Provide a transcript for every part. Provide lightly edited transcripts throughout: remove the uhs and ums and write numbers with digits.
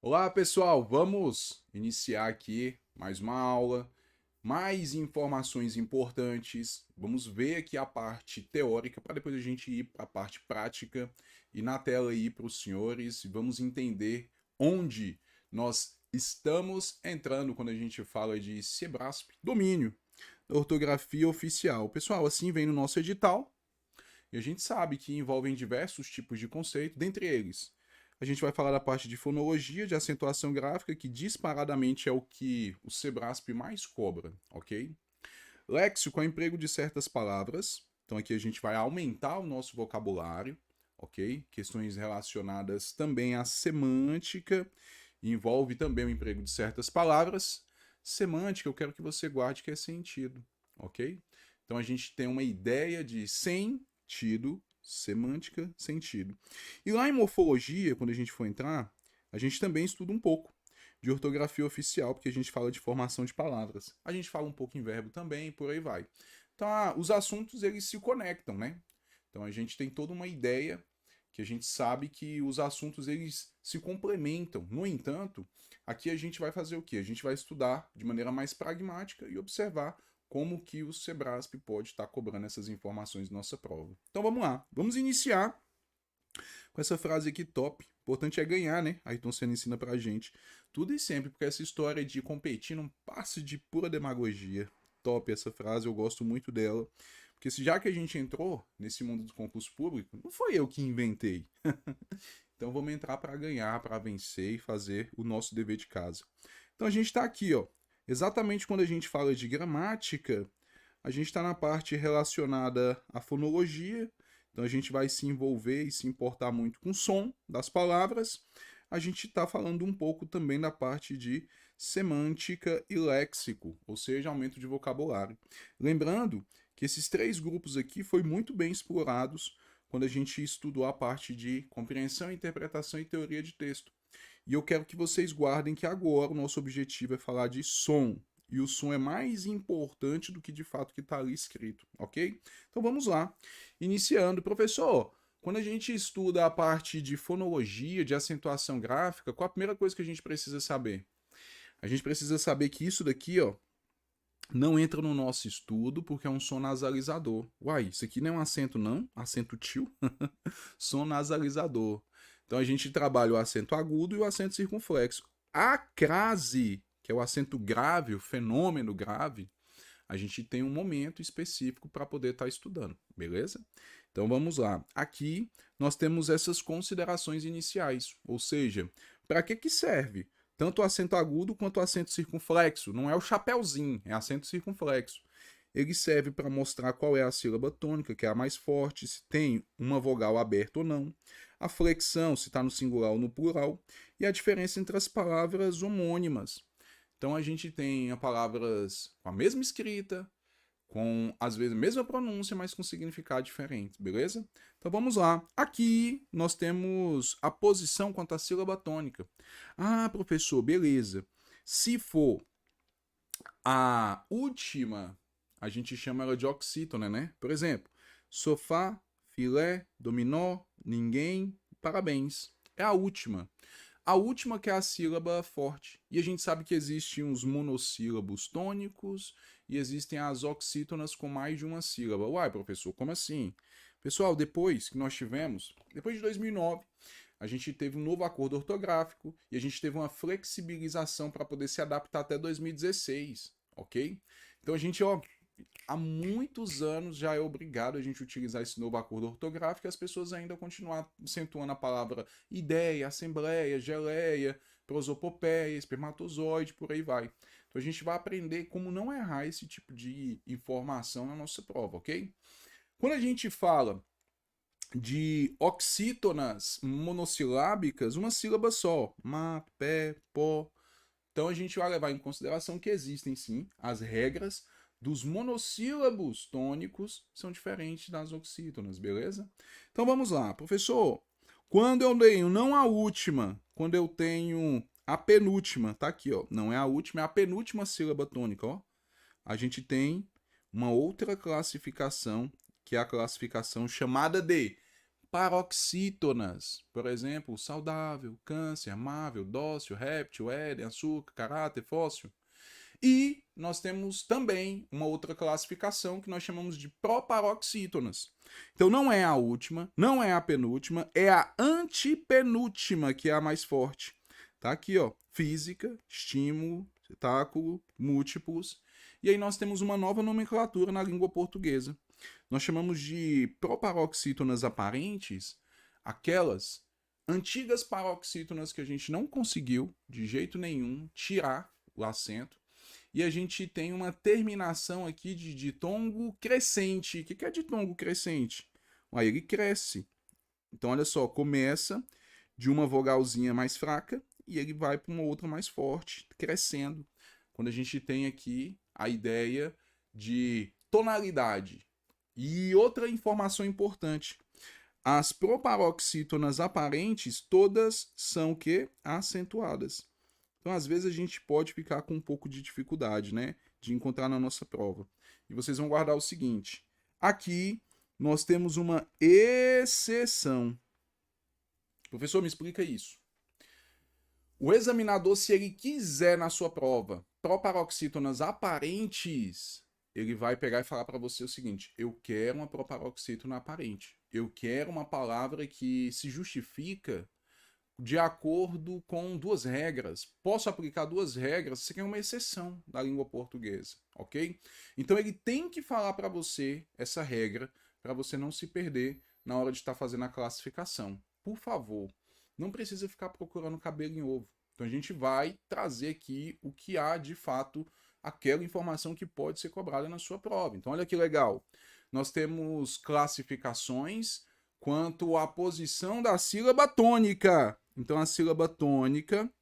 Olá, pessoal! Vamos iniciar aqui mais uma aula, mais informações importantes. Vamos ver aqui a parte teórica para depois a gente ir para a parte prática e na tela aí para os senhores. Vamos entender onde nós estamos entrando quando a gente fala de Sebrasp, domínio da ortografia oficial. Pessoal, assim vem no nosso edital. E a gente sabe que envolvem diversos tipos de conceito, dentre eles. A gente vai falar da parte de fonologia, de acentuação gráfica, que disparadamente é o que o Sebrasp mais cobra, ok? Léxico é o emprego de certas palavras. Então aqui a gente vai aumentar o nosso vocabulário, ok? Questões relacionadas também à semântica, envolve também o emprego de certas palavras. Semântica, eu quero que você guarde que é sentido, ok? Então a gente tem uma ideia de sentido, semântica, sentido. E lá em morfologia, quando a gente for entrar, a gente também estuda um pouco de ortografia oficial, porque a gente fala de formação de palavras. A gente fala um pouco em verbo também, por aí vai. Então, os assuntos eles se conectam, né? Então a gente tem toda uma ideia que a gente sabe que os assuntos eles se complementam. No entanto, aqui a gente vai fazer o quê? A gente vai estudar de maneira mais pragmática e observar como que o Sebrasp pode estar cobrando essas informações na nossa prova. Então vamos lá, vamos iniciar com essa frase aqui top. O importante é ganhar, né? Ayrton Senna ensina pra gente. Tudo e sempre, porque essa história de competir não passa de pura demagogia. Top essa frase, eu gosto muito dela. Porque já que a gente entrou nesse mundo do concurso público, não foi eu que inventei. Então vamos entrar para ganhar, para vencer e fazer o nosso dever de casa. Então a gente está aqui, ó. Exatamente quando a gente fala de gramática, a gente está na parte relacionada à fonologia. Então a gente vai se envolver e se importar muito com o som das palavras. A gente está falando um pouco também da parte de semântica e léxico, ou seja, aumento de vocabulário. Lembrando que esses três grupos aqui foi muito bem explorados quando a gente estudou a parte de compreensão, interpretação e teoria de texto. E eu quero que vocês guardem que agora o nosso objetivo é falar de som. E o som é mais importante do que de fato que está ali escrito, ok? Então vamos lá. Iniciando, professor, quando a gente estuda a parte de fonologia, de acentuação gráfica, qual a primeira coisa que a gente precisa saber? A gente precisa saber que isso daqui, ó, não entra no nosso estudo porque é um som nasalizador. Uai, isso aqui não é um acento, não? Acento tio? Som nasalizador. Então a gente trabalha o acento agudo e o acento circunflexo. A crase, que é o acento grave, o fenômeno grave, a gente tem um momento específico para poder estar estudando, beleza? Então vamos lá. Aqui nós temos essas considerações iniciais, ou seja, para que serve tanto o acento agudo quanto o acento circunflexo? Não é o chapéuzinho, é acento circunflexo. Ele serve para mostrar qual é a sílaba tônica, que é a mais forte, se tem uma vogal aberta ou não, a flexão, se está no singular ou no plural, e a diferença entre as palavras homônimas. Então a gente tem palavras com a mesma escrita, com às vezes a mesma pronúncia, mas com significado diferente, beleza? Então vamos lá. Aqui nós temos a posição quanto à sílaba tônica. Ah, professor, beleza. Se for a última, a gente chama ela de oxítona, né? Por exemplo, sofá, filé, dominó, ninguém, parabéns. É a última. A última que é a sílaba forte. E a gente sabe que existem os monossílabos tônicos e existem as oxítonas com mais de uma sílaba. Uai, professor, como assim? Pessoal, depois que nós tivemos, depois de 2009, a gente teve um novo acordo ortográfico e a gente teve uma flexibilização para poder se adaptar até 2016, ok? Então a gente, ó, há muitos anos já é obrigado a gente utilizar esse novo acordo ortográfico e as pessoas ainda continuam acentuando a palavra ideia, assembleia, geleia, prosopopeia, espermatozoide, por aí vai. Então a gente vai aprender como não errar esse tipo de informação na nossa prova, ok? Quando a gente fala de oxítonas monossilábicas, uma sílaba só, ma, pé, pó. Então a gente vai levar em consideração que existem sim as regras dos monossílabos tônicos são diferentes das oxítonas, beleza? Então vamos lá, professor. Quando eu tenho não a última, quando eu tenho a penúltima, tá aqui, ó, não é a última, é a penúltima sílaba tônica, ó. A gente tem uma outra classificação, que é a classificação chamada de paroxítonas, por exemplo, saudável, câncer, amável, dócil, réptil, éden, açúcar, caráter, fóssil. E nós temos também uma outra classificação que nós chamamos de proparoxítonas. Então não é a última, não é a penúltima, é a antepenúltima que é a mais forte. Tá aqui, ó, física, estímulo, cetáculo, múltiplos. E aí nós temos uma nova nomenclatura na língua portuguesa. Nós chamamos de proparoxítonas aparentes aquelas antigas paroxítonas que a gente não conseguiu de jeito nenhum tirar o acento. E a gente tem uma terminação aqui de ditongo crescente. O que é ditongo crescente? Aí ele cresce. Então, olha só, começa de uma vogalzinha mais fraca e ele vai para uma outra mais forte, crescendo. Quando a gente tem aqui a ideia de tonalidade. E outra informação importante. As proparoxítonas aparentes, todas são o quê? Acentuadas. Então, às vezes, a gente pode ficar com um pouco de dificuldade, né? De encontrar na nossa prova. E vocês vão guardar o seguinte. Aqui, nós temos uma exceção. Professor, me explica isso. O examinador, se ele quiser na sua prova proparoxítonas aparentes, ele vai pegar e falar para você o seguinte: eu quero uma proparoxítona aparente. Eu quero uma palavra que se justifica de acordo com duas regras. Posso aplicar duas regras? Isso aqui é uma exceção da língua portuguesa, ok? Então ele tem que falar para você essa regra para você não se perder na hora de estar fazendo a classificação. Por favor, não precisa ficar procurando cabelo em ovo. Então a gente vai trazer aqui o que há de fato, aquela informação que pode ser cobrada na sua prova. Então olha que legal. Nós temos classificações quanto à posição da sílaba tônica. Então, a sílaba tônica,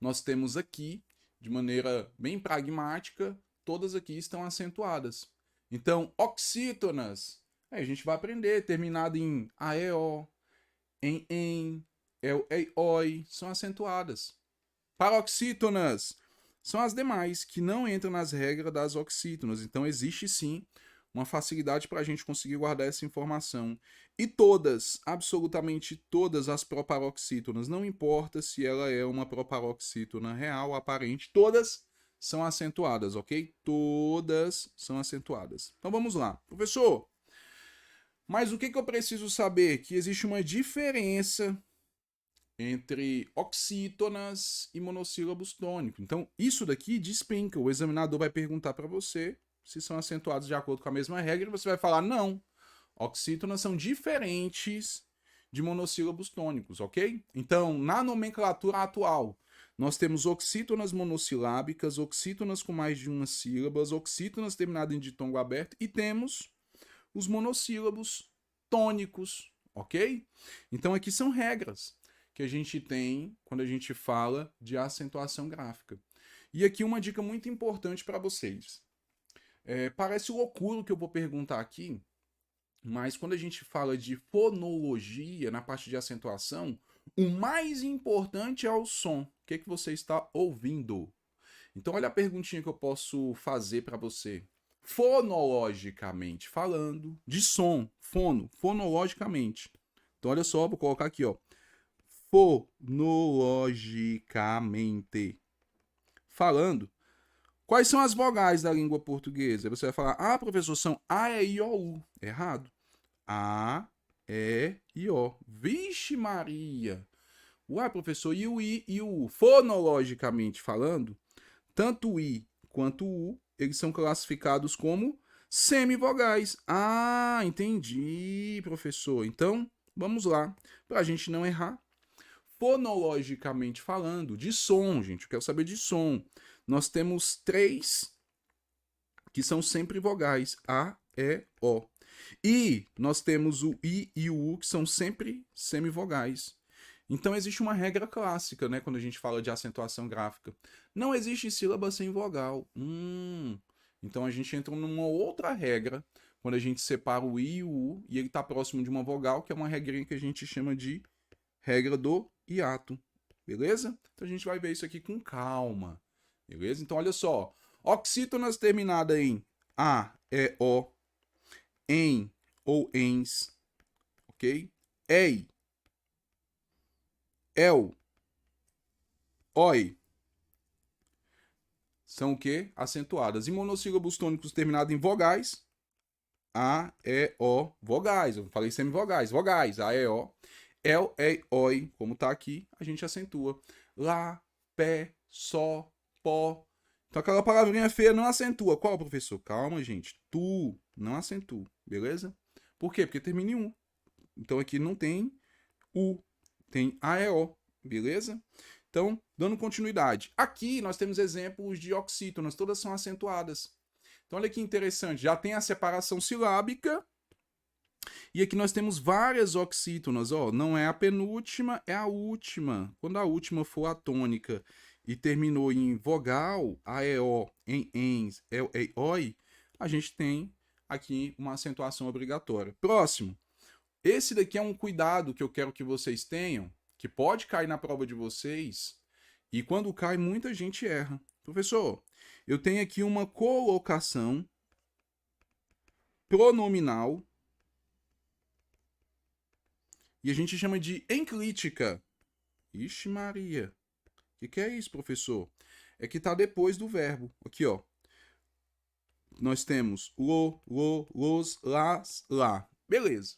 nós temos aqui, de maneira bem pragmática, todas aqui estão acentuadas. Então, oxítonas, a gente vai aprender, terminado em AEO, em, oi, são acentuadas. Paroxítonas são as demais, que não entram nas regras das oxítonas. Então, existe sim uma facilidade para a gente conseguir guardar essa informação. E todas, absolutamente todas as proparoxítonas, não importa se ela é uma proparoxítona real, aparente, todas são acentuadas, ok? Todas são acentuadas. Então vamos lá. Professor, mas o que eu preciso saber? Que existe uma diferença entre oxítonas e monossílabos tônicos. Então, isso daqui despenca. O examinador vai perguntar para você se são acentuados de acordo com a mesma regra, e você vai falar, não, oxítonas são diferentes de monossílabos tônicos, ok? Então, na nomenclatura atual, nós temos oxítonas monossilábicas, oxítonas com mais de uma sílaba, oxítonas terminadas em ditongo aberto, e temos os monossílabos tônicos, ok? Então, aqui são regras que a gente tem quando a gente fala de acentuação gráfica. E aqui uma dica muito importante para vocês. Parece loucura o que eu vou perguntar aqui, mas quando a gente fala de fonologia, na parte de acentuação, o mais importante é o som. O que você está ouvindo? Então, olha a perguntinha que eu posso fazer para você. Fonologicamente falando, de som, fonologicamente. Então, olha só, vou colocar aqui, ó. Fonologicamente falando, quais são as vogais da língua portuguesa? Você vai falar, ah, professor, são A, E, I, O, U. Errado. A, E, I, O. Vixe Maria! Ué, professor, e o I e o U? Fonologicamente falando, tanto o I quanto o U, eles são classificados como semivogais. Ah, entendi, professor. Então, vamos lá. Para a gente não errar. Fonologicamente falando, de som, gente, eu quero saber de som. Nós temos 3 que são sempre vogais, A, E, O. E nós temos o I e o U, que são sempre semivogais. Então existe uma regra clássica, né, quando a gente fala de acentuação gráfica. Não existe sílaba sem vogal. Então a gente entra numa outra regra, quando a gente separa o I e o U, e ele está próximo de uma vogal, que é uma regrinha que a gente chama de regra do hiato. Beleza? Então a gente vai ver isso aqui com calma. Beleza? Então, olha só. Oxítonas terminadas em A, E, O, em ou ens, ok? ok? Ei, el, oi. São o quê? Acentuadas. E monossílabos tônicos terminados em vogais, A, E, O, vogais. Eu falei semivogais, vogais, A, E, O. El, ei, oi, como tá aqui, a gente acentua. Lá, pé, só, pó. Então aquela palavrinha feia não acentua. Qual, professor? Calma, gente. Tu, não acentua, beleza? Por quê? Porque termina em U. Então aqui não tem U, tem A, E, O, beleza? Então, dando continuidade. Aqui nós temos exemplos de oxítonas, todas são acentuadas. Então, olha que interessante, já tem a separação silábica, e aqui nós temos várias oxítonas, ó, não é a penúltima, é a última. Quando a última for a tônica e terminou em vogal, a, e, o, em, ens, el, ei, oi, a gente tem aqui uma acentuação obrigatória. Próximo. Esse daqui é um cuidado que eu quero que vocês tenham, que pode cair na prova de vocês, e quando cai, muita gente erra. Professor, eu tenho aqui uma colocação pronominal e a gente chama de enclítica. Ixi Maria. O que é isso, professor? É que está depois do verbo. Aqui, ó. Nós temos lo, los, las, lá. Beleza.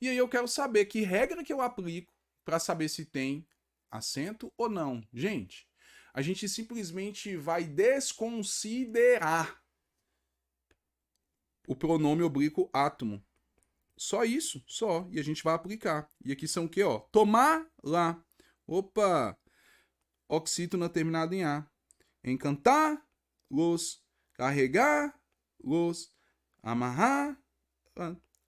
E aí eu quero saber que regra que eu aplico para saber se tem acento ou não. Gente, a gente simplesmente vai desconsiderar o pronome oblíquo átomo. Só isso, só. E a gente vai aplicar. E aqui são o quê, ó? Tomar lá. Opa! Oxítona terminado em A. Encantar, los. Carregar, los. Amarrar,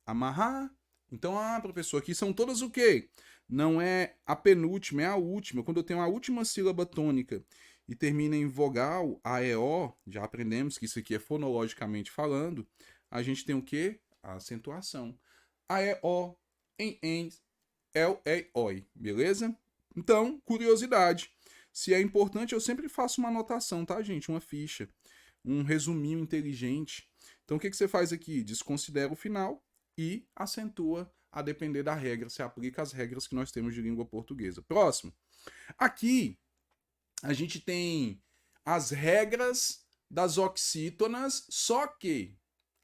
amarrar. Então, professor, aqui são todas o quê? Não é a penúltima, é a última. Quando eu tenho a última sílaba tônica e termina em vogal, A, E, O, já aprendemos que isso aqui é fonologicamente falando, a gente tem o quê? A acentuação. A, E, O, em, el, ei, oi. Beleza? Então, curiosidade. Se é importante, eu sempre faço uma anotação, tá, gente? Uma ficha. Um resuminho inteligente. Então, o que você faz aqui? Desconsidera o final e acentua a depender da regra. Você aplica as regras que nós temos de língua portuguesa. Próximo. Aqui, a gente tem as regras das oxítonas, só que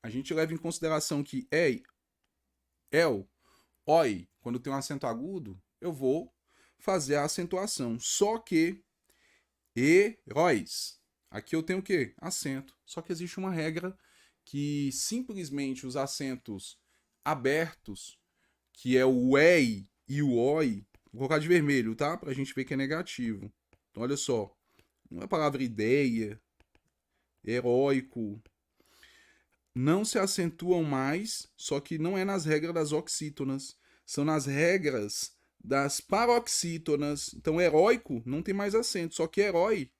a gente leva em consideração que ei, el, oi, quando tem um acento agudo, eu vou fazer a acentuação. Só que heróis. Aqui eu tenho o quê? Acento. Só que existe uma regra que simplesmente os acentos abertos, que é o ei e o oi, vou colocar de vermelho, tá? Pra gente ver que é negativo. Então, olha só. Não é a palavra ideia, heróico. Não se acentuam mais, só que não é nas regras das oxítonas. São nas regras das paroxítonas. Então, heróico não tem mais acento, só que herói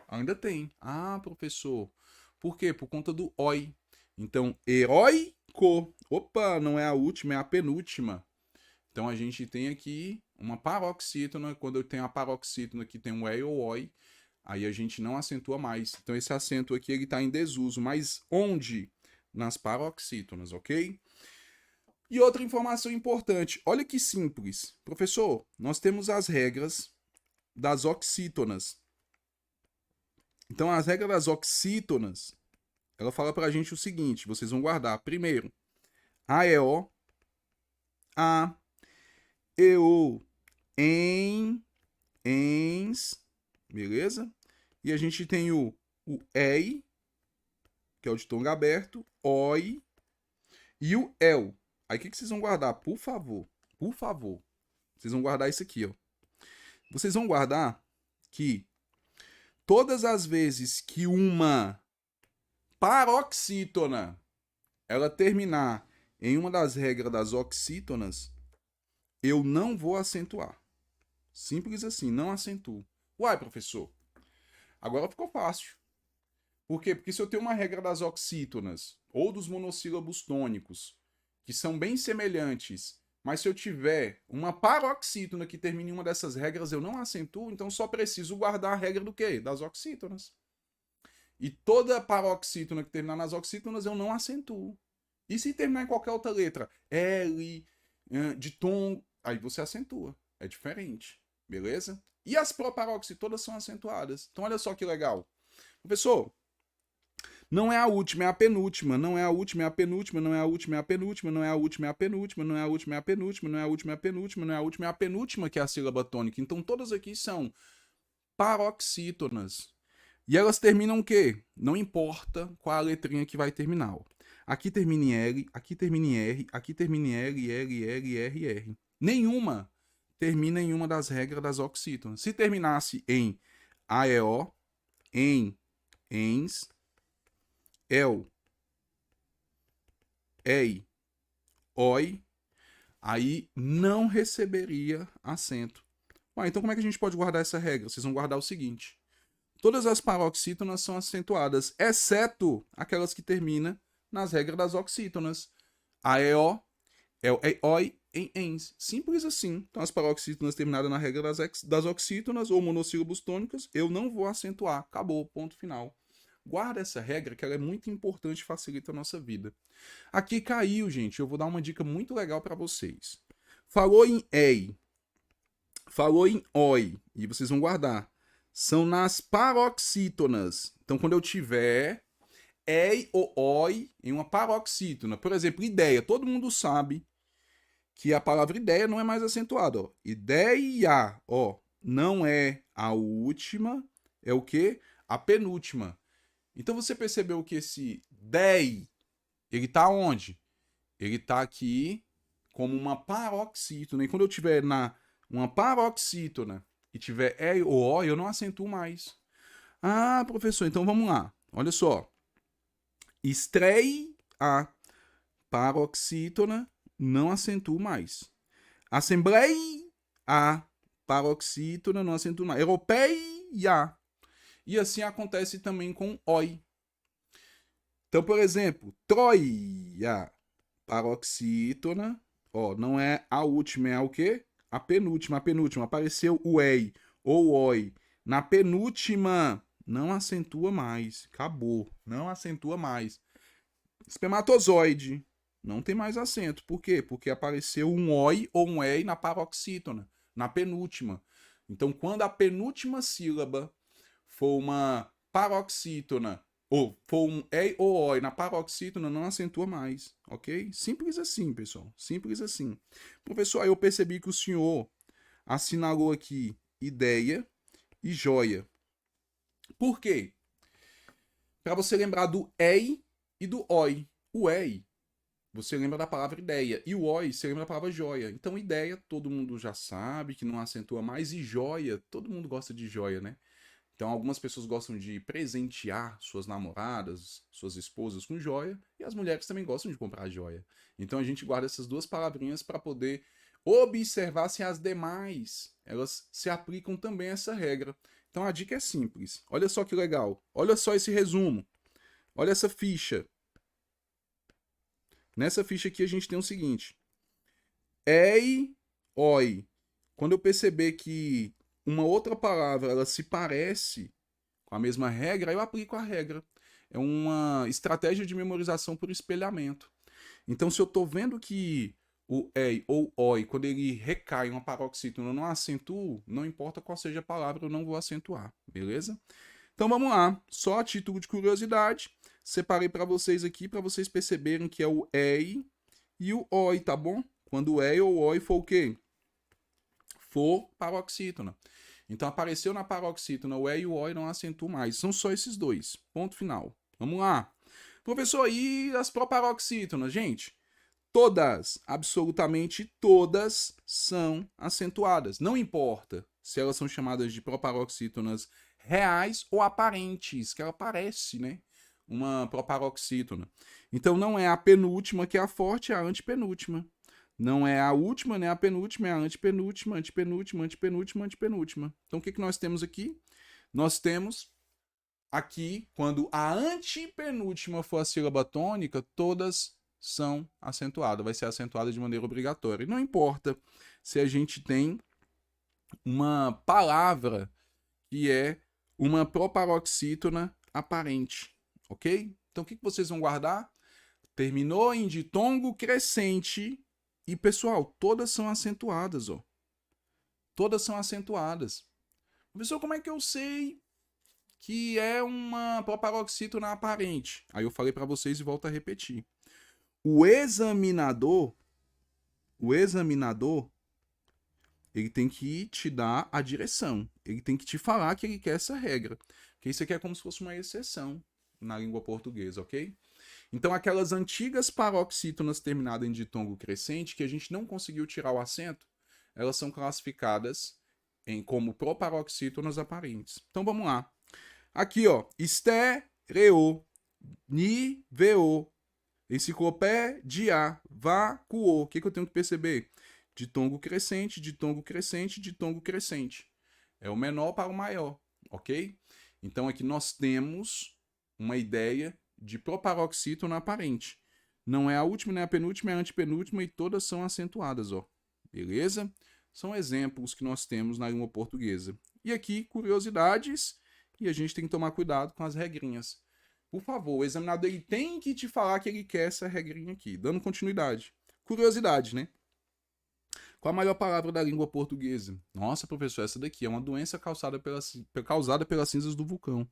ainda tem. Ah, professor. Por quê? Por conta do oi. Então, heróico. Opa, não é a última, é a penúltima. Então, a gente tem aqui uma paroxítona. Quando eu tenho a paroxítona que tem um e ou oi, aí a gente não acentua mais. Então, esse acento aqui ele está em desuso. Mas onde? Nas paroxítonas, ok? E outra informação importante. Olha que simples. Professor, nós temos as regras das oxítonas. Então, as regras das oxítonas, ela fala pra gente o seguinte, vocês vão guardar. Primeiro, A, E, O, A, E, O, em, ens, beleza? E a gente tem o ei, que é o de tongo aberto, oi, e o el. Aí o que vocês vão guardar? Por favor, por favor. Vocês vão guardar isso aqui, ó. Vocês vão guardar que todas as vezes que uma paroxítona ela terminar em uma das regras das oxítonas, eu não vou acentuar. Simples assim, não acentuo. Uai, professor, agora ficou fácil. Por quê? Porque se eu tenho uma regra das oxítonas ou dos monossílabos tônicos, que são bem semelhantes, mas se eu tiver uma paroxítona que termine em uma dessas regras, eu não acentuo, então só preciso guardar a regra do quê? Das oxítonas. E toda paroxítona que terminar nas oxítonas, eu não acentuo. E se terminar em qualquer outra letra? L, ditongo, aí você acentua. É diferente, beleza? E as proparoxítonas são acentuadas. Então olha só que legal. Professor, não é a última, é a penúltima. Não é a última, é a penúltima. Não é a última, é a penúltima. Não é a última, é a penúltima. Não é a última, é a penúltima. Não é a última, é a penúltima. Não é a última, é a penúltima que é a sílaba tônica. Então todas aqui são paroxítonas. E elas terminam o quê? Não importa qual a letrinha que vai terminar. Ó. Aqui termina em L, aqui termina em R, aqui termina em L, L, L, R, R. Nenhuma termina em uma das regras das oxítonas. Se terminasse em AEO, em, ENS, EL, EI, OI, aí não receberia acento. Então como é que a gente pode guardar essa regra? Vocês vão guardar o seguinte. Todas as paroxítonas são acentuadas, exceto aquelas que terminam nas regras das oxítonas. AEO, EOI, ENS. Simples assim. Então, as paroxítonas terminadas na regra das oxítonas ou monossílabos tônicos, eu não vou acentuar. Acabou, ponto final. Guarda essa regra, que ela é muito importante e facilita a nossa vida. Aqui caiu, gente. Eu vou dar uma dica muito legal para vocês. Falou em EI, falou em OI, e vocês vão guardar. São nas paroxítonas. Então, quando eu tiver EI ou OI em uma paroxítona, por exemplo, ideia, todo mundo sabe que a palavra ideia não é mais acentuada. Ó. Ideia, ó, não é a última, é o quê? A penúltima. Então, você percebeu que esse DEI, ele tá onde? Ele tá aqui como uma paroxítona. E quando eu tiver uma paroxítona e tiver E ou O, eu não acentuo mais. Ah, professor, então vamos lá. Olha só. Estreie a paroxítona, não acentuo mais. Assembleia a paroxítona, não acentuo mais. Europeia. E assim acontece também com OI. Então, por exemplo, Troia, paroxítona, ó, não é a última, é o quê? A penúltima, a penúltima. Apareceu o EI ou o OI. Na penúltima, não acentua mais. Acabou. Não acentua mais. Espermatozoide. Não tem mais acento. Por quê? Porque apareceu um OI ou um EI na paroxítona. Na penúltima. Então, quando a penúltima sílaba for uma paroxítona, ou for um EI ou OI na paroxítona, não acentua mais, ok? Simples assim, pessoal. Simples assim. Professor, aí eu percebi que o senhor assinalou aqui ideia e joia. Por quê? Para você lembrar do EI e do OI. O EI, você lembra da palavra ideia. E o OI, você lembra da palavra joia. Então, ideia, todo mundo já sabe que não acentua mais. E joia, todo mundo gosta de joia, né? Então, algumas pessoas gostam de presentear suas namoradas, suas esposas com joia, e as mulheres também gostam de comprar joia. Então, a gente guarda essas duas palavrinhas para poder observar se as demais elas se aplicam também a essa regra. Então, a dica é simples. Olha só que legal. Olha só esse resumo. Olha essa ficha. Nessa ficha aqui a gente tem o seguinte. EI, OI. Quando eu perceber que uma outra palavra ela se parece com a mesma regra, eu aplico a regra. É uma estratégia de memorização por espelhamento. Então, se eu estou vendo que o EI ou OI, quando ele recai em uma paroxítona, eu não acentuo, não importa qual seja a palavra, eu não vou acentuar, beleza? Então vamos lá, só a título de curiosidade, separei para vocês aqui, para vocês perceberem que é o EI e o OI, tá bom? Quando o EI ou o OI for o quê? For paroxítona. Então apareceu na paroxítona o E e o O e não acentuo mais. São só esses dois. Ponto final. Vamos lá. Professor, e as proparoxítonas? Gente, todas, absolutamente todas, são acentuadas. Não importa se elas são chamadas de proparoxítonas reais ou aparentes, que ela parece, né? Uma proparoxítona. Então não é a penúltima que é a forte, é a antepenúltima. Não é a última, nem a penúltima, é a antepenúltima, antepenúltima, antepenúltima, antepenúltima. Então o que nós temos aqui? Nós temos aqui, quando a antepenúltima for a sílaba tônica, todas são acentuadas. Vai ser acentuada de maneira obrigatória. E não importa se a gente tem uma palavra que é uma proparoxítona aparente, ok? Então o que vocês vão guardar? Terminou em ditongo crescente, E, pessoal, todas são acentuadas, ó. Todas são acentuadas. Professor, como é que eu sei que é uma proparoxítona aparente? Aí eu falei para vocês e volto a repetir. O examinador, ele tem que te dar a direção. Ele tem que te falar que ele quer essa regra. Porque isso aqui é como se fosse uma exceção na língua portuguesa, ok? Então, aquelas antigas paroxítonas terminadas em ditongo crescente, que a gente não conseguiu tirar o acento, elas são classificadas como proparoxítonas aparentes. Então, vamos lá. Aqui, ó, estereo, niveo, enciclopédia, vacuo. O que eu tenho que perceber? Ditongo crescente, ditongo crescente, ditongo crescente. É o menor para o maior, ok? Então, aqui nós temos uma ideia de proparoxítona aparente. Não é a última, nem a penúltima, é a antepenúltima e todas são acentuadas, ó. Beleza? São exemplos que nós temos na língua portuguesa. E aqui, curiosidades, e a gente tem que tomar cuidado com as regrinhas. Por favor, o examinador ele tem que te falar que ele quer essa regrinha aqui, dando continuidade. Curiosidade, né? Qual a maior palavra da língua portuguesa? Nossa, professor, essa daqui é uma doença causada pelas cinzas do vulcão.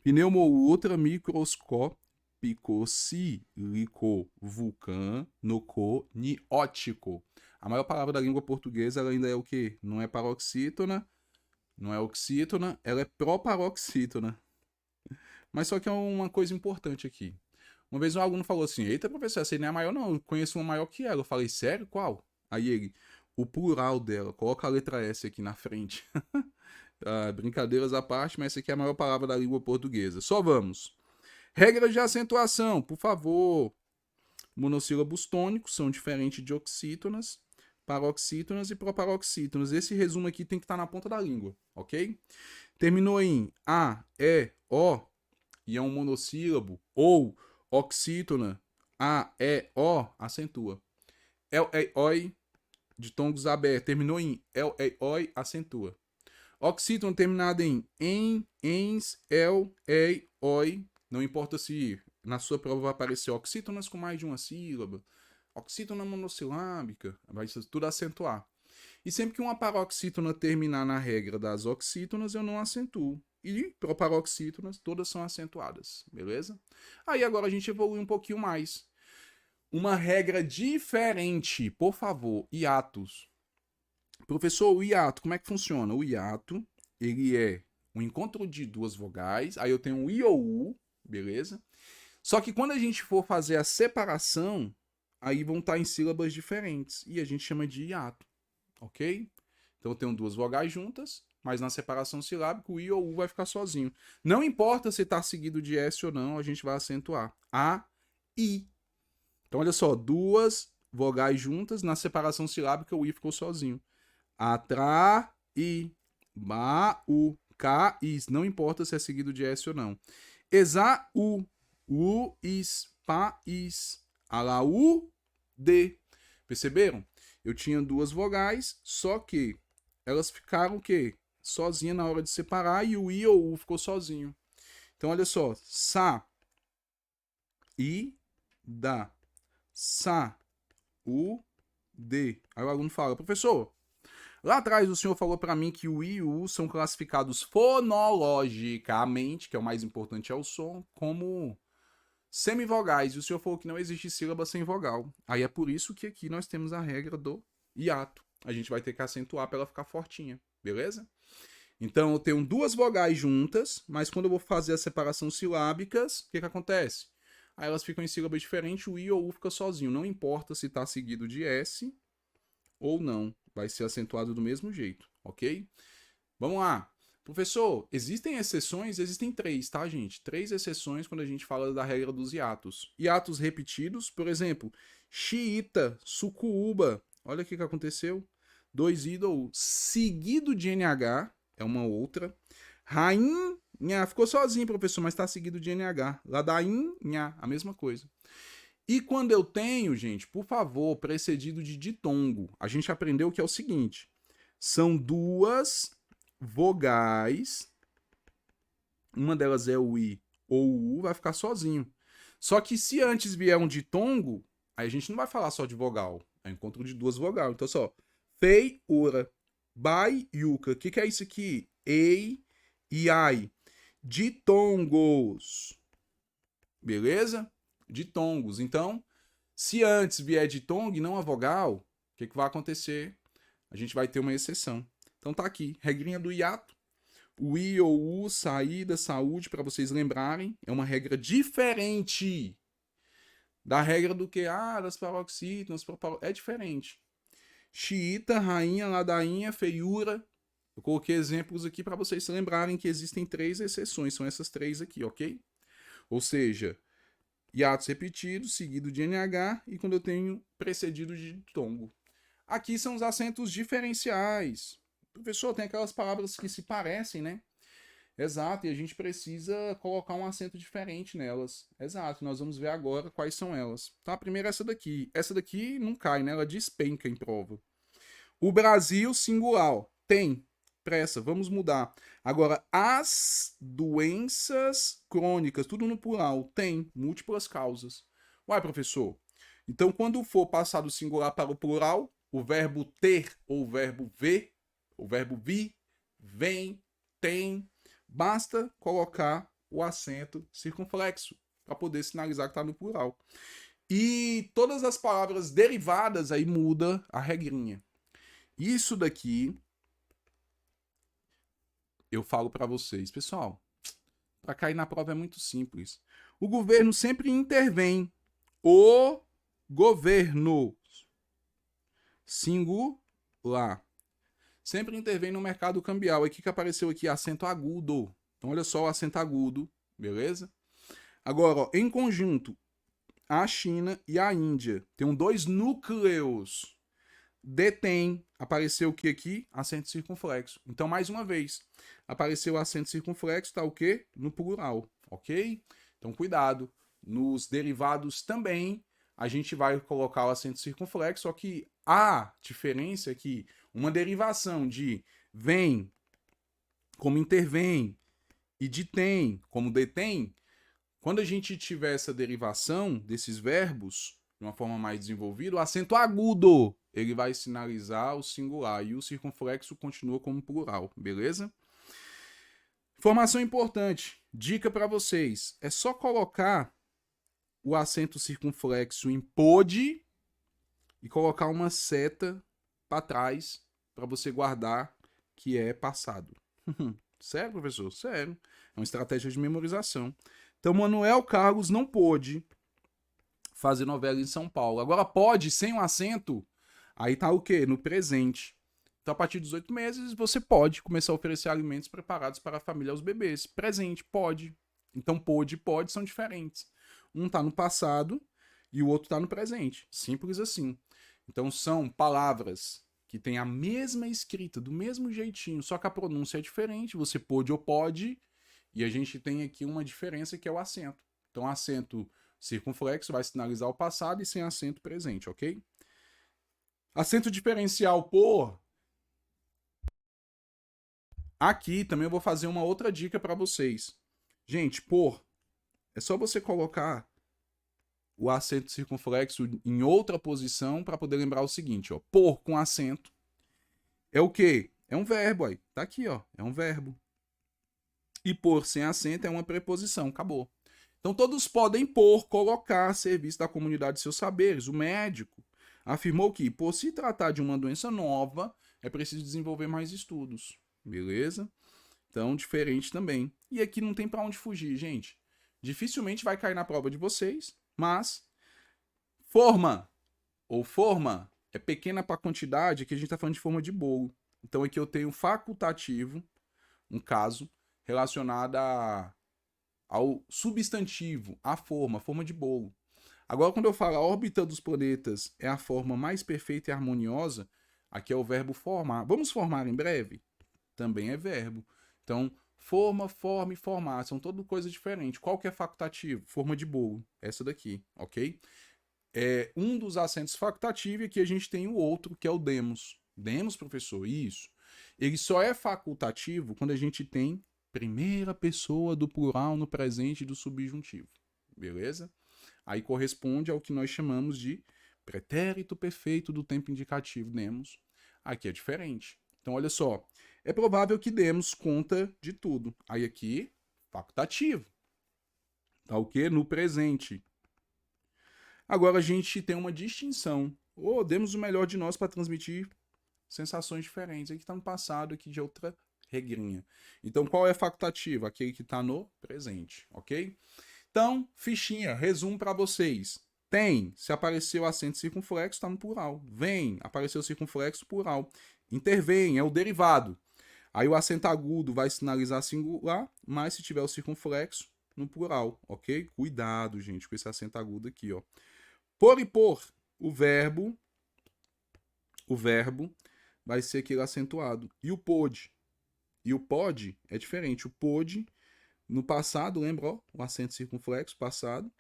Pneumoútra microscópico sílico vulcanoconiótico. A maior palavra da língua portuguesa ela ainda é o quê? Não é paroxítona, não é oxítona, ela é proparoxítona. Mas só que é uma coisa importante aqui. Uma vez um aluno falou assim, eita, professor, essa aí não é a maior não, eu conheço uma maior que ela. Eu falei, sério? Qual? Aí ele, o plural dela, coloca a letra S aqui na frente. Brincadeiras à parte, mas essa aqui é a maior palavra da língua portuguesa. Só vamos. Regras de acentuação, por favor. Monossílabos tônicos são diferentes de oxítonas, paroxítonas e proparoxítonas. Esse resumo aqui tem que estar na ponta da língua, ok? Terminou em A, E, O, e é um monossílabo, ou oxítona, A, E, O, acentua. El, E, Oi, de tongos abertos, terminou em El, E, Oi, acentua. Oxítona terminado em ens, el, ei, oi. Não importa se na sua prova vai aparecer oxítonas com mais de uma sílaba, oxítona monossilábica, vai tudo acentuar. E sempre que uma paroxítona terminar na regra das oxítonas, eu não acentuo. E proparoxítonas, todas são acentuadas, beleza? Aí agora a gente evolui um pouquinho mais. Uma regra diferente, por favor, hiatos. Professor, o hiato, como é que funciona? O hiato, ele é um encontro de duas vogais, aí eu tenho o I ou U, beleza? Só que quando a gente for fazer a separação, aí vão estar em sílabas diferentes, e a gente chama de hiato, ok? Então eu tenho duas vogais juntas, mas na separação silábica o I ou U vai ficar sozinho. Não importa se está seguido de S ou não, a gente vai acentuar. A, I. Então olha só, duas vogais juntas, na separação silábica o I ficou sozinho. Atrai, ba-u, ca-is. Não importa se é seguido de S ou não. Exa-u, u-is, pa-is. Ala-u, d. Perceberam? Eu tinha duas vogais, só que elas ficaram o quê? Sozinha na hora de separar e o I ou U ficou sozinho. Então, olha só. Sa, i, da. Sa, u, d. Aí o aluno fala, professor, lá atrás o senhor falou para mim que o I e o U são classificados fonologicamente, que é o mais importante é o som, como semivogais. E o senhor falou que não existe sílaba sem vogal. Aí é por isso que aqui nós temos a regra do hiato. A gente vai ter que acentuar para ela ficar fortinha, beleza? Então eu tenho duas vogais juntas, mas quando eu vou fazer a separação silábicas, o que acontece? Aí elas ficam em sílabas diferentes, o I ou U fica sozinho. Não importa se está seguido de S ou não. Vai ser acentuado do mesmo jeito, ok? Vamos lá. Professor, existem exceções? Existem três, tá, gente? Três exceções quando a gente fala da regra dos hiatos. Hiatos repetidos, por exemplo, xiita, sucuúba. Olha o que aconteceu. Dois ídolos seguido de NH, é uma outra. Rainha, ficou sozinho, professor, mas está seguido de NH. Ladainha, a mesma coisa. E quando eu tenho, gente, por favor, precedido de ditongo, a gente aprendeu que é o seguinte: são duas vogais, uma delas é o I ou o U, vai ficar sozinho. Só que se antes vier um ditongo, aí a gente não vai falar só de vogal, É o encontro de duas vogais. Então, só. Fei, ura. Bai, yuca. O que é isso aqui? Ei e ai. Ditongos. Beleza? Ditongos. Então, se antes vier ditongo e não a vogal, o que vai acontecer? A gente vai ter uma exceção. Então tá aqui. Regrinha do hiato. O I ou U, saída, saúde, para vocês lembrarem. É uma regra diferente da regra do que? Das paroxítonas. É diferente. Xiita, rainha, ladainha, feiura. Eu coloquei exemplos aqui para vocês se lembrarem que existem 3 exceções. São essas 3 aqui, ok? Ou seja, hiatos repetidos, seguido de NH e quando eu tenho precedido de ditongo. Aqui são os acentos diferenciais. Professor, tem aquelas palavras que se parecem, né? Exato, e a gente precisa colocar um acento diferente nelas. Exato, nós vamos ver agora quais são elas. Tá, a primeira é essa daqui. Essa daqui não cai, né? Ela despenca em prova. O Brasil, singular. Tem. Pressa, vamos mudar. Agora, as doenças crônicas, tudo no plural. Tem. Múltiplas causas. Uai, professor. Então, quando for passar do singular para o plural, o verbo ter ou o verbo ver, o verbo vir, vem, tem, basta colocar o acento circunflexo para poder sinalizar que está no plural. E todas as palavras derivadas aí muda a regrinha. Isso daqui eu falo para vocês, pessoal. Para cair na prova é muito simples. O governo sempre intervém. O governo singular sempre intervém no mercado cambial. Aqui que apareceu aqui acento agudo. Então olha só o acento agudo, beleza? Agora, ó, em conjunto, a China e a Índia tem 2 núcleos. Detém, apareceu o que aqui? Acento circunflexo. Então, mais uma vez, apareceu o acento circunflexo, tá o quê? No plural, ok? Então, cuidado. Nos derivados também, a gente vai colocar o acento circunflexo, só que a diferença é que uma derivação de vem, como intervém, e de tem, como detém, quando a gente tiver essa derivação desses verbos de uma forma mais desenvolvida, o acento agudo ele vai sinalizar o singular e o circunflexo continua como plural, beleza? Informação importante, dica para vocês, é só colocar o acento circunflexo em pôde e colocar uma seta para trás para você guardar que é passado. Sério, professor? Sério. É uma estratégia de memorização. Então, Manuel Carlos não pôde fazer novela em São Paulo. Agora pode, sem um acento, aí tá o quê? No presente. Então, a partir dos 8 meses, você pode começar a oferecer alimentos preparados para a família aos bebês. Presente, pode. Então, pôde e pode são diferentes. Um tá no passado e o outro tá no presente. Simples assim. Então, são palavras que têm a mesma escrita, do mesmo jeitinho, só que a pronúncia é diferente. Você pôde ou pode, e a gente tem aqui uma diferença que é o acento. Então, acento circunflexo vai sinalizar o passado e sem acento presente, ok? Acento diferencial por. Aqui também eu vou fazer uma outra dica para vocês. Gente, por. É só você colocar o acento circunflexo em outra posição para poder lembrar o seguinte, ó. Por com acento é o quê? É um verbo aí. Tá aqui, ó. É um verbo. E por sem acento é uma preposição. Acabou. Então todos podem por colocar a serviço da comunidade de seus saberes. O médico afirmou que, por se tratar de uma doença nova, é preciso desenvolver mais estudos. Beleza? Então, diferente também. E aqui não tem para onde fugir, gente. Dificilmente vai cair na prova de vocês, mas forma ou forma é pequena para quantidade, que a gente está falando de forma de bolo. Então aqui eu tenho facultativo, um caso relacionado ao substantivo, a forma de bolo. Agora, quando eu falo a órbita dos planetas é a forma mais perfeita e harmoniosa, aqui é o verbo formar. Vamos formar em breve? Também é verbo. Então, forma, forma e formar são toda coisa diferente. Qual que é facultativo? Forma de bolo. Essa daqui, ok? É um dos acentos facultativos e aqui a gente tem o outro, que é o demos. Demos, professor? Isso. Ele só é facultativo quando a gente tem primeira pessoa do plural no presente do subjuntivo. Beleza? Aí corresponde ao que nós chamamos de Pretérito perfeito do tempo indicativo, demos. Aqui é diferente. Então, olha só. É provável que demos conta de tudo. Aí aqui, facultativo. Tá o quê? No presente. Agora a gente tem uma distinção. Ou demos o melhor de nós para transmitir sensações diferentes. Aqui está no passado, aqui de outra regrinha. Então, qual é facultativo? Aquele que está no presente, ok? Então, fichinha, resumo para vocês. Tem, se apareceu acento circunflexo, está no plural. Vem, apareceu circunflexo, plural. Intervém, é o derivado. Aí o acento agudo vai sinalizar singular, mas se tiver o circunflexo, no plural, ok? Cuidado, gente, com esse acento agudo aqui, ó. Por e por, o verbo vai ser aquele acentuado. E o pôde? E o pode é diferente. O pôde, no passado, lembra, ó, o acento circunflexo, passado,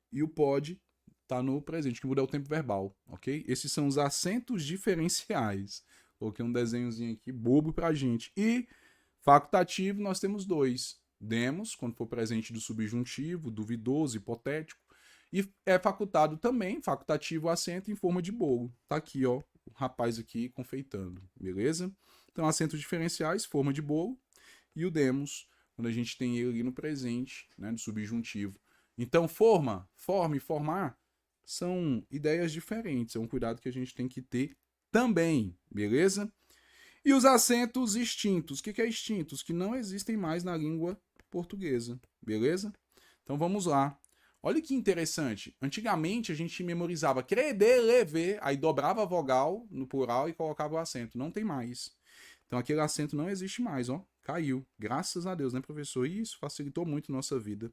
e o pode tá no presente, que muda é o tempo verbal, ok? Esses são os acentos diferenciais. Coloquei um desenhozinho aqui, bobo pra gente. E facultativo, nós temos dois. Demos, quando for presente do subjuntivo, duvidoso, hipotético. E é facultado também, facultativo, acento em forma de bolo. Tá aqui, ó, o rapaz aqui confeitando, beleza? Então, acentos diferenciais, forma de bolo. E o demos, quando a gente tem ele ali no presente, né, do subjuntivo. Então, forma e formar são ideias diferentes. É um cuidado que a gente tem que ter também, beleza? E os acentos extintos. O que é extintos? Que não existem mais na língua portuguesa, beleza? Então vamos lá. Olha que interessante. Antigamente a gente memorizava creder, lever, aí dobrava a vogal no plural e colocava o acento. Não tem mais. Então aquele acento não existe mais, ó. Caiu. Graças a Deus, né, professor? Isso facilitou muito nossa vida.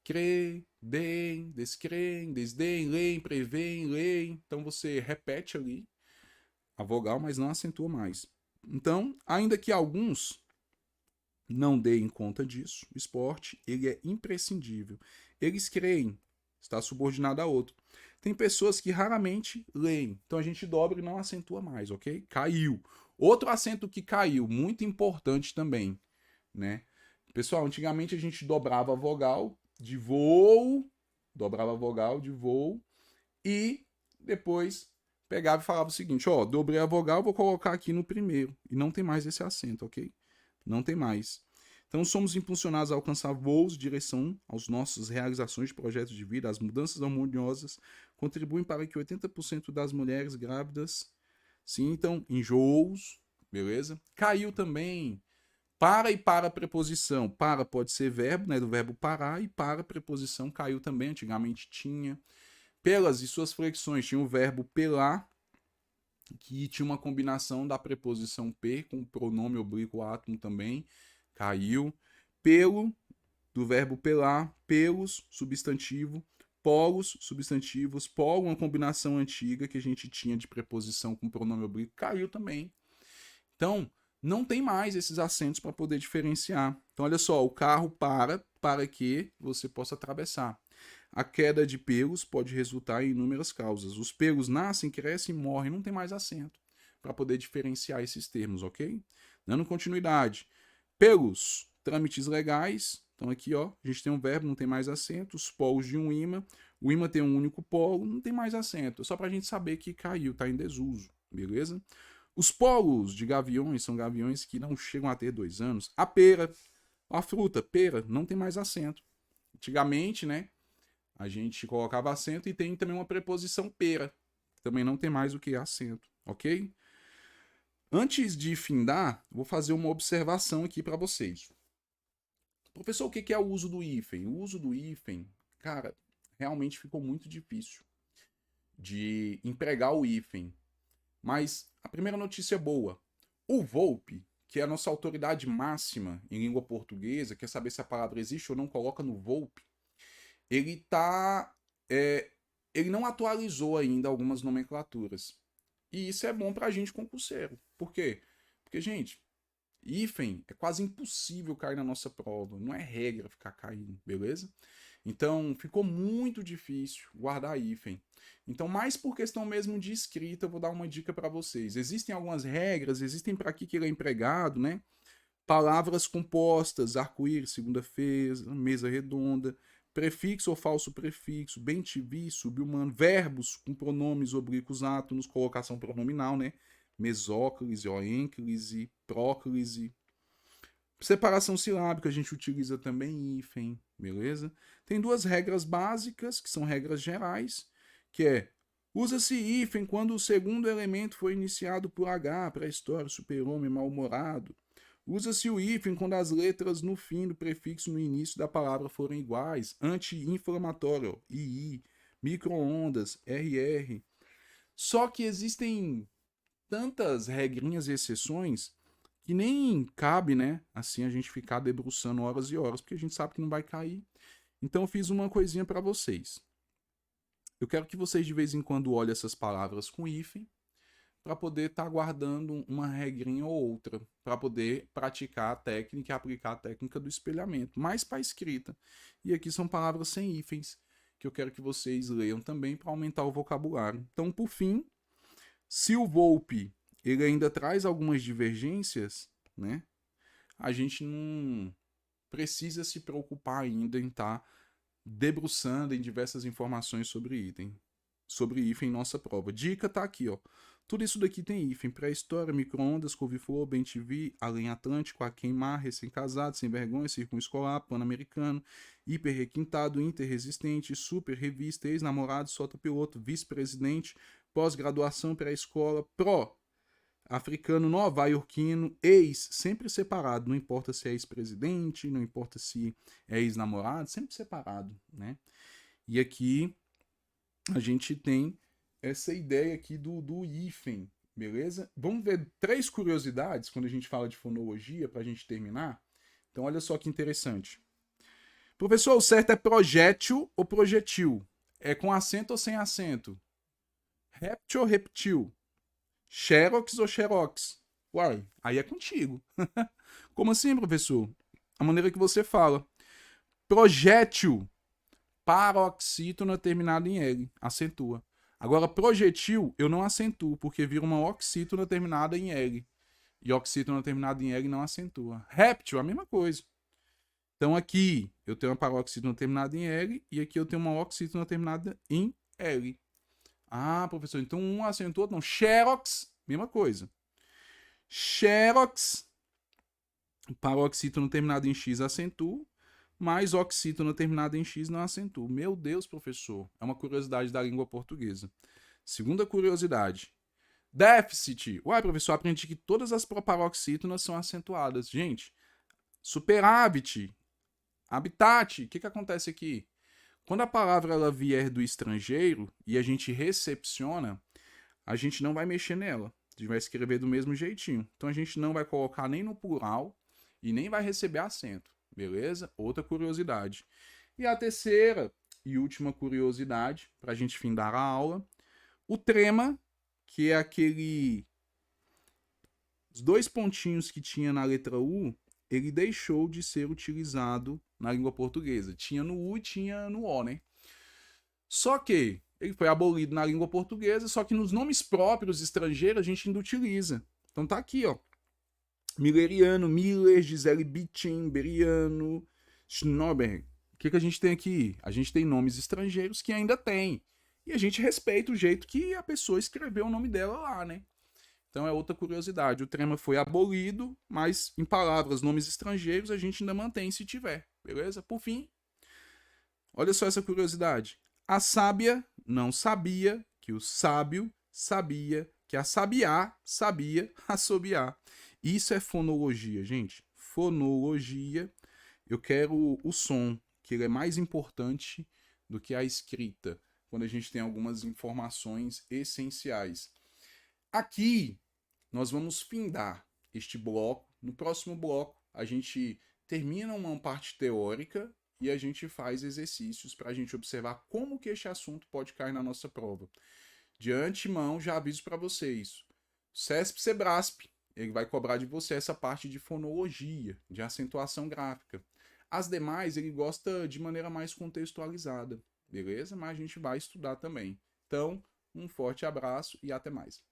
Cre, dem, descrem, desdém, leem, prevêem, leem. Então você repete ali a vogal, mas não acentua mais. Então, ainda que alguns não deem conta disso, o esporte ele é imprescindível. Eles creem, está subordinado a outro. Tem pessoas que raramente leem, então a gente dobra e não acentua mais, ok? Caiu. Outro acento que caiu, muito importante também, né? Pessoal, antigamente a gente dobrava a vogal de voo, e depois pegava e falava o seguinte, ó, dobrei a vogal, vou colocar aqui no primeiro. E não tem mais esse acento, ok? Não tem mais. Então somos impulsionados a alcançar voos de direção às nossas realizações de projetos de vida, as mudanças harmoniosas contribuem para que 80% das mulheres grávidas sintam enjoos, beleza? Caiu também para e para a preposição. Para pode ser verbo, né, do verbo parar, e para a preposição caiu também, antigamente tinha. Pelas e suas flexões tinha o verbo pelar, que tinha uma combinação da preposição per com o pronome oblíquo átomo também, caiu. Pelo, do verbo pelar, pelos, substantivo, polos, substantivos, polo, uma combinação antiga que a gente tinha de preposição com pronome oblíquo, caiu também. Então, não tem mais esses acentos para poder diferenciar. Então, olha só, o carro para que você possa atravessar. A queda de pelos pode resultar em inúmeras causas. Os pelos nascem, crescem, morrem, não tem mais acento para poder diferenciar esses termos, ok? Dando continuidade. Pelos, trâmites legais. Então aqui, ó, a gente tem um verbo, não tem mais acento. Os polos de um ímã. O ímã tem um único polo, não tem mais acento. Só para a gente saber que caiu, está em desuso, beleza? Os polos de gaviões são gaviões que não chegam a ter 2 anos. A pera, a fruta, pera, não tem mais acento. Antigamente, né? A gente colocava acento e tem também uma preposição pera. Também não tem mais o que acento, ok? Antes de findar, vou fazer uma observação aqui para vocês. Professor, o que é o uso do hífen? O uso do hífen, cara, realmente ficou muito difícil de empregar o hífen. Mas a primeira notícia é boa. O Volpe, que é a nossa autoridade máxima em língua portuguesa, quer saber se a palavra existe ou não, coloca no Volpe. Ele ele não atualizou ainda algumas nomenclaturas. E isso é bom pra gente concurseiro. Por quê? Porque, gente, hífen é quase impossível cair na nossa prova. Não é regra ficar caindo, beleza? Então, ficou muito difícil guardar hífen. Então, mais por questão mesmo de escrita, eu vou dar uma dica para vocês. Existem algumas regras, existem para que ele é empregado, né? Palavras compostas, arco-íris, segunda-feira, mesa redonda, prefixo ou falso prefixo, bem-te-vi, subhumano, verbos com pronomes oblíquos átonos, colocação pronominal, né? Mesóclise, oênclise, próclise. Separação silábica, a gente utiliza também hífen, beleza? Tem duas regras básicas, que são regras gerais, que é usa-se hífen quando o segundo elemento foi iniciado por H, pré-história, super-homem, mal-humorado. Usa-se o hífen quando as letras no fim do prefixo no início da palavra forem iguais. Anti-inflamatório, II, micro-ondas, RR. Só que existem tantas regrinhas e exceções que nem cabe, né? Assim a gente ficar debruçando horas e horas, porque a gente sabe que não vai cair. Então eu fiz uma coisinha para vocês. Eu quero que vocês de vez em quando olhem essas palavras com hífen, para poder estar guardando uma regrinha ou outra, para poder praticar a técnica e aplicar a técnica do espelhamento, mais para a escrita. E aqui são palavras sem hífens, que eu quero que vocês leiam também para aumentar o vocabulário. Então, por fim, se o Volpe ele ainda traz algumas divergências, né? A gente não precisa se preocupar ainda em estar debruçando em diversas informações sobre hífen em nossa prova. Dica tá aqui, ó. Tudo isso daqui tem hífen, pré-história, micro-ondas, couve-flor, bem-te-vi, além Atlântico, a queimar, recém-casado, sem vergonha, círculo escolar, pan-americano, hiper-requintado, inter-resistente, super, revista, ex-namorado, solta-piloto, vice-presidente, pós-graduação, pré-escola, pró, africano, nova-iorquino, ex, sempre separado, não importa se é ex-presidente, não importa se é ex-namorado, sempre separado, né? E aqui a gente tem essa ideia aqui do hífen, beleza? Vamos ver 3 curiosidades quando a gente fala de fonologia para a gente terminar? Então olha só que interessante. Professor, o certo é projétil ou projetil? É com acento ou sem acento? Réptil ou reptil? Xerox ou xerox? Uai, aí é contigo. Como assim, professor? A maneira que você fala. Projétil, paroxítona terminada em L, acentua. Agora, projetil, eu não acentuo, porque vira uma oxítona terminada em L. E oxítona terminada em L não acentua. Réptil, a mesma coisa. Então aqui eu tenho uma paroxítona terminada em L e aqui eu tenho uma oxítona terminada em L. Ah, professor, então um acentua, não. Xerox, mesma coisa. Xerox, paroxítona terminada em X acentua, mais oxítona terminada em X não acentua. Meu Deus, professor, é uma curiosidade da língua portuguesa. Segunda curiosidade. Déficit. Uai, professor, aprendi que todas as proparoxítonas são acentuadas. Gente, superávit, habitat, o que acontece aqui? Quando a palavra ela vier do estrangeiro e a gente recepciona, a gente não vai mexer nela. A gente vai escrever do mesmo jeitinho. Então a gente não vai colocar nem no plural e nem vai receber acento. Beleza? Outra curiosidade. E a terceira e última curiosidade, para a gente findar a aula, o trema, que é aquele... Os 2 pontinhos que tinha na letra U, ele deixou de ser utilizado na língua portuguesa. Tinha no U e tinha no O, né? Só que ele foi abolido na língua portuguesa, só que nos nomes próprios estrangeiros a gente ainda utiliza. Então tá aqui, ó. Milleriano, Miller, Gisele Bündchen, Beriano, Schnoberg. O que a gente tem aqui? A gente tem nomes estrangeiros que ainda tem. E a gente respeita o jeito que a pessoa escreveu o nome dela lá, né? Então é outra curiosidade. O trema foi abolido, mas em palavras, nomes estrangeiros, a gente ainda mantém se tiver. Beleza? Por fim, olha só essa curiosidade. A sábia não sabia que o sábio sabia que a sabiá sabia assobiar. Isso é fonologia, gente. Fonologia. Eu quero o som, que ele é mais importante do que a escrita, quando a gente tem algumas informações essenciais. Aqui, nós vamos findar este bloco. No próximo bloco, a gente termina uma parte teórica e a gente faz exercícios para a gente observar como que este assunto pode cair na nossa prova. De antemão, já aviso para vocês. CESP-SEBRASP, ele vai cobrar de você essa parte de fonologia, de acentuação gráfica. As demais, ele gosta de maneira mais contextualizada, beleza? Mas a gente vai estudar também. Então, um forte abraço e até mais.